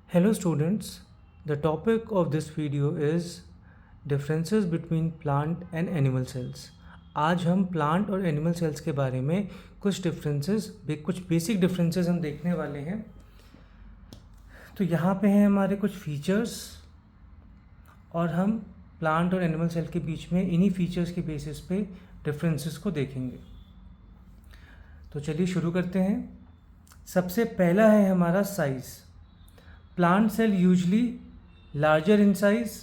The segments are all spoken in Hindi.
Hello students, the topic of this video is differences between plant and animal cells. आज हम प्लांट और एनिमल सेल्स के बारे में कुछ बेसिक डिफरेंसेस हम देखने वाले हैं। तो यहाँ पे हैं हमारे कुछ फीचर्स और हम प्लांट और एनिमल सेल के बीच में इन्हीं फीचर्स के बेसिस पे डिफरेंसेस को देखेंगे। तो चलिए शुरू करते हैं। सबसे पहला है हमारा size. Plant cell usually larger in size,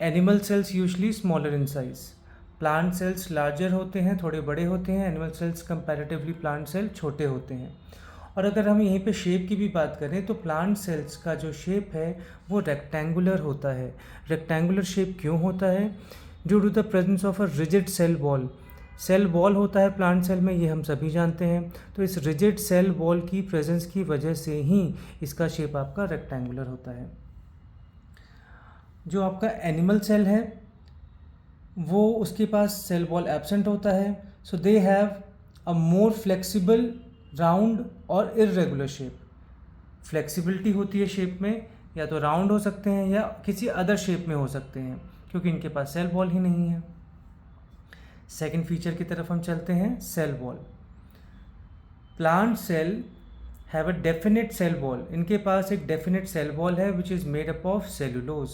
animal cells usually smaller in size. Plant cells larger होते हैं, थोड़े बड़े होते हैं, animal cells comparatively plant cell छोटे होते हैं। और अगर हम यहीं पे शेप की भी बात करें तो प्लांट सेल्स का जो शेप है वो रेक्टेंगुलर होता है। रेक्टेंगुलर शेप क्यों होता है? Due to the presence of a rigid cell wall. Cell wall होता है प्लांट सेल में, ये हम सभी जानते हैं। तो इस रिजिड सेल वॉल की प्रेजेंस की वजह से ही इसका शेप आपका रेक्टेंगुलर होता है। जो आपका एनिमल सेल है वो उसके पास सेल वॉल एब्सेंट होता है। So they have a more flexible round और इररेगुलर शेप। फ्लेक्सिबिलिटी होती है शेप में, या तो राउंड हो सकते हैं या किसी अदर शेप में हो सकते हैं, क्योंकि इनके पास सेल वॉल ही नहीं है। सेकेंड फीचर की तरफ हम चलते हैं, cell wall. Plant cell have a definite cell wall. इनके पास एक डेफिनेट सेल वॉल है which is made up of cellulose.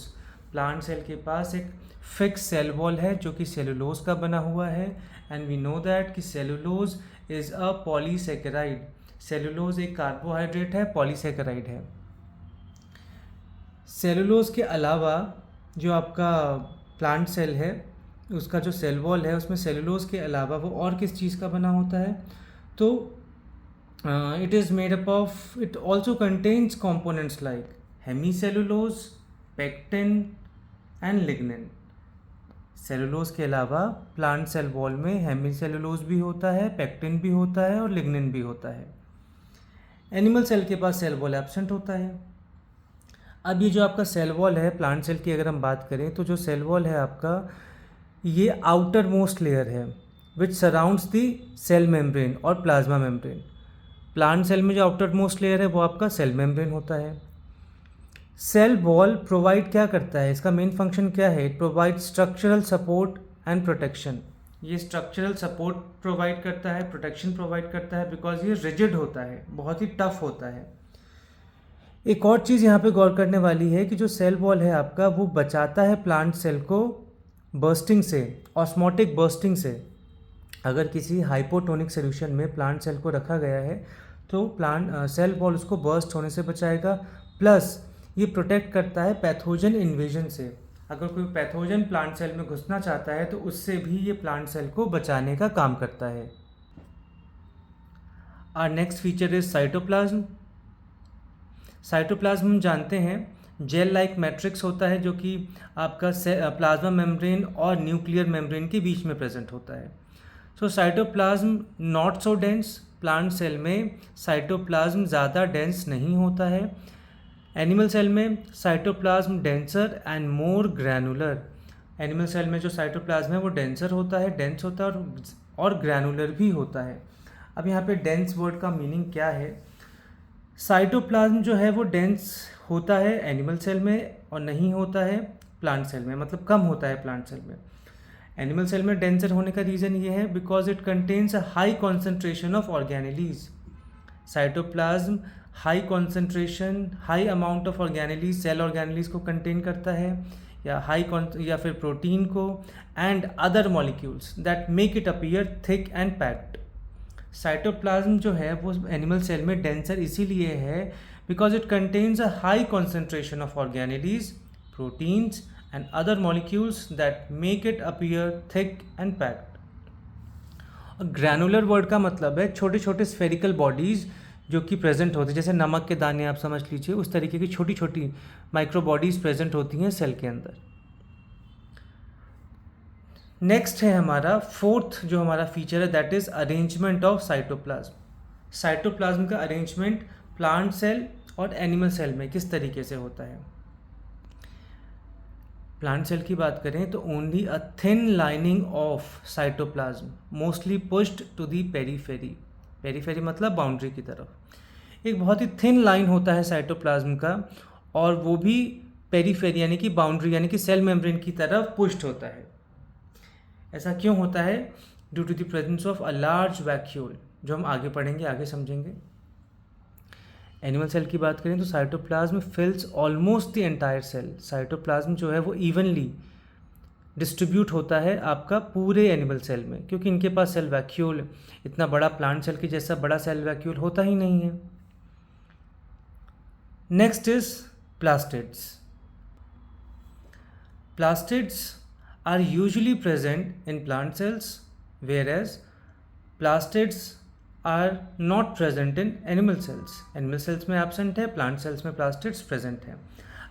Plant cell के पास एक फिक्स सेल वॉल है जो कि सेलुलोज का बना हुआ है। एंड वी नो दैट कि cellulose is a polysaccharide. Cellulose एक कार्बोहाइड्रेट है, पॉलीसेकेराइड है। सेलुलोज के अलावा जो आपका प्लांट सेल है उसका जो सेल वॉल है उसमें सेलुलोज के अलावा वो और किस चीज़ का बना होता है? तो it is made up of, it also contains components like hemicellulose, pectin and lignin. Cellulose के अलावा प्लांट सेल वॉल में हेमीसेलुलोज भी होता है, पेक्टिन भी होता है और लिग्निन भी होता है। एनिमल सेल के पास सेल वॉल एब्सेंट होता है। अब ये जो आपका सेल वॉल है प्लांट सेल की अगर हम बात करें तो जो सेल वॉल है आपका ये आउटर मोस्ट लेयर है विच सराउंड्स दी सेल मेम्ब्रेन और प्लाज्मा मेम्ब्रेन। प्लांट सेल में जो आउटर मोस्ट लेयर है वो आपका सेल मेम्ब्रेन होता है। सेल वॉल प्रोवाइड क्या करता है, इसका मेन फंक्शन क्या है? It provide structural support and protection. ये स्ट्रक्चरल सपोर्ट प्रोवाइड करता है, प्रोटेक्शन प्रोवाइड करता है, बिकॉज ये रिजिड होता है, बहुत ही टफ होता है। एक और चीज़ यहाँ पे गौर करने वाली है कि जो सेल वॉल है आपका वो बचाता है प्लांट सेल को बर्स्टिंग से, ऑस्मोटिक बर्स्टिंग से। अगर किसी हाइपोटोनिक सोल्यूशन में प्लांट सेल को रखा गया है तो प्लांट सेल वॉल उसको बर्स्ट होने से बचाएगा, प्लस ये प्रोटेक्ट करता है पैथोजन इन्वेजन से। अगर कोई पैथोजन प्लांट सेल में घुसना चाहता है तो उससे भी ये प्लांट सेल को बचाने का काम करता है। Our next feature is cytoplasm. Cytoplasm हम जानते हैं जेल लाइक मैट्रिक्स होता है जो कि आपका प्लाज्मा मेम्ब्रेन और न्यूक्लियर मेम्ब्रेन के बीच में प्रेजेंट होता है। So cytoplasm not so dense. Plant cell में साइटोप्लाज्म ज़्यादा डेंस नहीं होता है। एनिमल सेल में cytoplasm denser and more granular. Animal cell में जो साइटोप्लाज्म है वो डेंसर होता है, डेंस होता है और ग्रैनुलर भी होता है। अब यहाँ पे डेंस वर्ड का मीनिंग क्या है? साइटोप्लाज्म जो है वो डेंस होता है एनिमल सेल में और नहीं होता है प्लांट सेल में, मतलब कम होता है प्लांट सेल में। एनिमल सेल में डेंसर होने का रीज़न ये है because it contains a high concentration of organelles. Cytoplasm high concentration, high amount of organelles, cell organelles को कंटेन करता है, या फिर प्रोटीन को, and other molecules that make it appear thick and packed. Cytoplasm जो है वो एनिमल सेल में डेंसर इसीलिए है because it contains a high concentration of organelles, proteins and other molecules that make it appear thick and packed. और ग्रैनुलर वर्ड का मतलब है छोटे छोटे स्फेरिकल बॉडीज़ जो कि प्रेजेंट होती है, जैसे नमक के दाने आप समझ लीजिए, उस तरीके की छोटी छोटी माइक्रो बॉडीज़ प्रेजेंट होती हैं सेल के अंदर। नेक्स्ट है हमारा फोर्थ जो हमारा फीचर है that is arrangement of cytoplasm. Cytoplasm का अरेंजमेंट प्लांट सेल और एनिमल सेल में किस तरीके से होता है? प्लांट सेल की बात करें तो only a thin lining of cytoplasm mostly pushed to the periphery. Periphery मतलब बाउंड्री की तरफ। एक बहुत ही थिन लाइन होता है साइटोप्लाज्म का और वो भी पेरीफेरी यानी कि बाउंड्री यानी कि सेल मेम्ब्रेन की तरफ पुश्ड होता है। ऐसा क्यों होता है? Due to the presence of a large vacuole, जो हम आगे पढ़ेंगे, आगे समझेंगे। एनिमल सेल की बात करें तो cytoplasm fills almost the entire cell. Cytoplasm जो है वो इवनली डिस्ट्रीब्यूट होता है आपका पूरे एनिमल सेल में, क्योंकि इनके पास सेल वैक्यूल इतना बड़ा प्लांट सेल के जैसा बड़ा सेल वैक्यूल होता ही नहीं है। Next is plastids. Plastids are usually present in plant cells, whereas plastids are not present in animal cells. Animal cells में absent है, plant cells में plastids present है।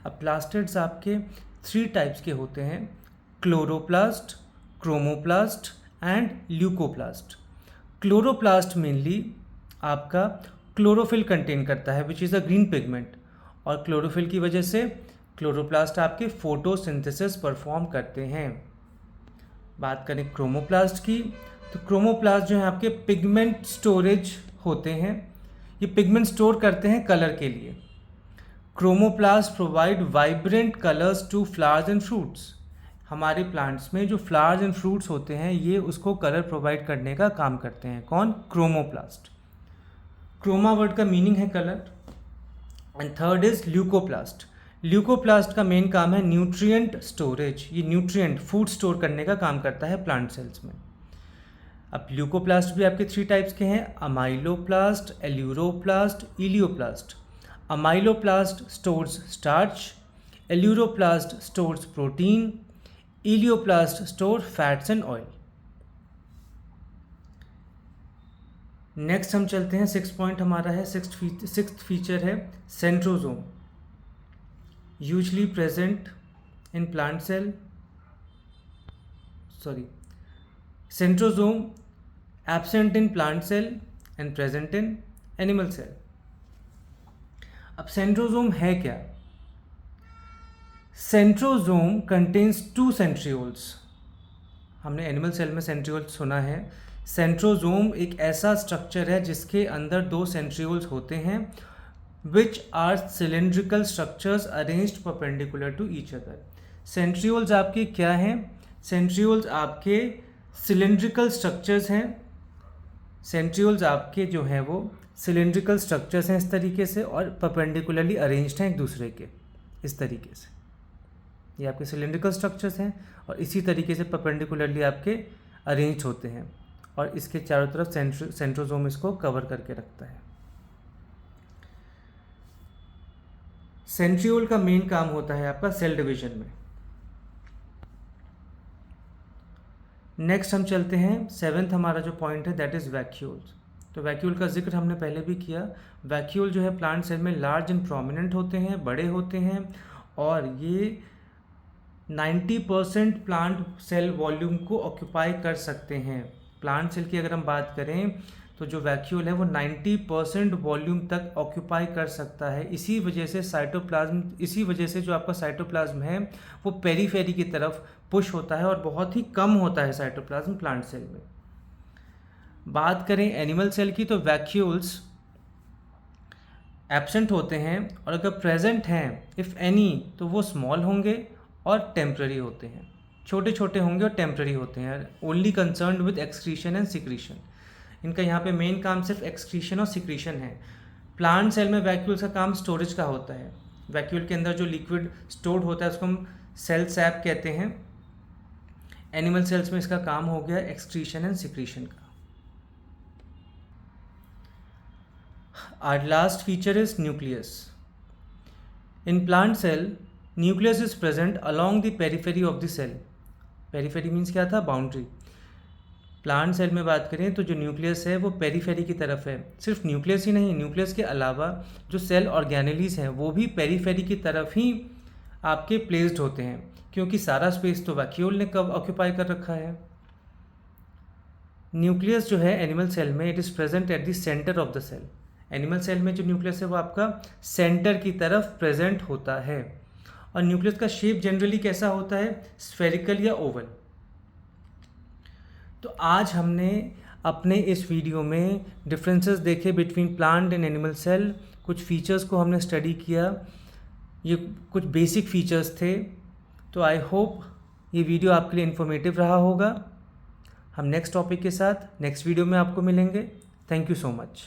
अब plastids आपके 3 टाइप्स के होते हैं: chloroplast, chromoplast and leucoplast. Chloroplast mainly आपका क्लोरोफिल कंटेन करता है, which is a green pigment, और क्लोरोफिल की वजह से क्लोरोप्लास्ट आपके फोटोसिंथेसिस परफॉर्म करते हैं। बात करें क्रोमोप्लास्ट की, तो क्रोमोप्लास्ट जो है आपके पिगमेंट स्टोरेज होते हैं, ये पिगमेंट स्टोर करते हैं कलर के लिए। Chromoplast provide vibrant colours to flowers and fruits. हमारे प्लांट्स में जो फ्लावर्स एंड फ्रूट्स होते हैं ये उसको कलर प्रोवाइड करने का काम करते हैं। कौन? क्रोमोप्लास्ट। क्रोमा वर्ड का मीनिंग है colour. And third is leucoplast. Leucoplast का मेन काम है न्यूट्रिएंट स्टोरेज। ये न्यूट्रिएंट फूड स्टोर करने का काम करता है प्लांट सेल्स में। अब ल्यूकोप्लास्ट भी आपके 3 टाइप्स के हैं: amyloplast, aleuroplast, elaioplast. Amyloplast stores starch, aleuroplast stores protein, elaioplast store fats and oil. Next हम चलते हैं, 6 पॉइंट हमारा है, सिक्स्थ फीचर है centrosome. Usually present in plant cell, centrosome absent in plant cell and present in animal cell. अब सेंट्रोजोम है क्या? Centrosome contains 2 centrioles. हमने एनिमल सेल में सेंट्रियोल्स सुना है। सेंट्रोजोम एक ऐसा स्ट्रक्चर है जिसके अंदर 2 सेंट्रियोल्स होते हैं, which are cylindrical structures arranged perpendicular to each other. Centrioles आपके क्या हैं? सेंट्रियोल्स आपके सिलेंड्रिकल स्ट्रक्चर्स हैं। सेंट्रियोल्स आपके जो हैं वो सिलेंड्रिकल स्ट्रक्चर्स हैं इस तरीके से, और परपेंडिकुलरली अरेंज्ड हैं एक दूसरे के इस तरीके से। ये आपके सिलेंड्रिकल स्ट्रक्चर्स हैं और इसी तरीके से परपेंडिकुलरली आपके अरेंज होते हैं, और इसके चारों तरफ सेंट्रोजोम इसको कवर करके रखता है। सेंट्रियोल का मेन काम होता है आपका सेल डिवीजन में। नेक्स्ट हम चलते हैं, 7th हमारा जो पॉइंट है दैट इज वैक्यूल्स। तो वैक्यूल का जिक्र हमने पहले भी किया। वैक्यूल जो है प्लांट सेल में लार्ज एंड प्रोमिनेंट होते हैं, बड़े होते हैं, और ये 90% प्लांट सेल वॉल्यूम को ऑक्यूपाई कर सकते हैं। प्लांट सेल की अगर हम बात करें तो जो वैक्यूल है वो 90% वॉल्यूम तक ऑक्यूपाई कर सकता है। इसी वजह से जो आपका साइटोप्लाज्म है वो पेरीफेरी की तरफ पुश होता है और बहुत ही कम होता है साइटोप्लाज्म प्लांट सेल में। बात करें एनिमल सेल की तो वैक्यूल्स एब्सेंट होते हैं, और अगर प्रेजेंट हैं इफ़ एनी तो वो स्मॉल होंगे और टेम्पररी होते हैं। छोटे छोटे होंगे और टेम्पररी होते हैं। Only concerned with excretion and secretion. इनका यहाँ पे मेन काम सिर्फ एक्सक्रीशन और सिक्रीशन है। प्लांट सेल में वैक्यूल्स का काम स्टोरेज का होता है। वैक्यूल के अंदर जो लिक्विड स्टोर्ड होता है उसको हम सेल सैप कहते हैं। एनिमल सेल्स में इसका काम हो गया एक्सक्रीशन एंड सिक्रीशन का। Our last feature is nucleus. In plant cell, nucleus is present along the periphery of the cell. Periphery means क्या था? Boundary. प्लांट सेल में बात करें तो जो न्यूक्लियस है वो पेरीफेरी की तरफ है। सिर्फ न्यूक्लियस ही नहीं, न्यूक्लियस के अलावा जो सेल ऑर्गेनेलीज हैं वो भी पेरीफेरी की तरफ ही आपके प्लेस्ड होते हैं, क्योंकि सारा स्पेस तो वैक्यूल ने कब ऑक्यूपाई कर रखा है। न्यूक्लियस जो है एनिमल सेल में it is present at the centre of the cell. Animal cell में जो न्यूक्लियस है वो आपका सेंटर की तरफ प्रेजेंट होता है, और न्यूक्लियस का शेप जनरली कैसा होता है? स्फेरिकल या ओवल। तो आज हमने अपने इस वीडियो में डिफरेंसेस देखे between plant and animal cell. कुछ फीचर्स को हमने स्टडी किया। ये कुछ बेसिक फीचर्स थे। तो आई होप ये वीडियो आपके लिए इन्फॉर्मेटिव रहा होगा। हम नेक्स्ट टॉपिक के साथ नेक्स्ट वीडियो में आपको मिलेंगे। Thank you so much.